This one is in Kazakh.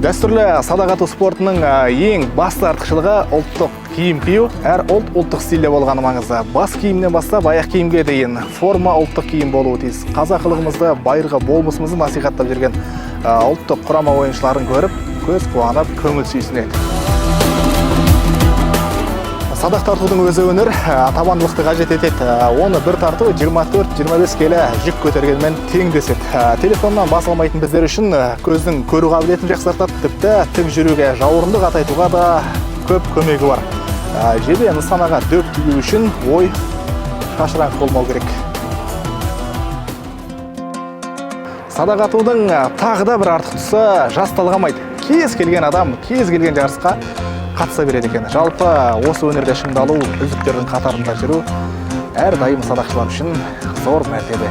Дәстүрлі садақ ату спортының ең басты артықшылығы ұлттық киім кию. Әр ұлт ұлттық стильде болғаны маңызды. Бас киімнен бастап аяқ киімге дейін форма ұлттық киім болуы тиіс. Қазақылығымызды, байырғы болмысымызды насихаттап жүрген ұлттық құрама ойыншыларын көріп, көз қуанып, көңіл сүйсінеді. Садақ тартудың өзі өнер, табандылықты қажет етеді. Оны бір тарту 24-25 келі жүк көтергенмен тең деседі. Телефоннан бас алмайтын біздер үшін көздің көру қабілетін жақсартады, тіпті тік жүруге, жауырынды қатайтуға да көп көмегі бар. Жебе нысанаға дөп тигу үшін ой шашырақ болмау керек. Садақ атудың тағы да бір артық тұсы жас талғамайды. Кез келген адам, кез келген жарысқа қатыса береді екен. Жалпы осы өнерде шыңдалу, үздіктердің қатарында жүру әрдайым садақшылар үшін зор мәртебе.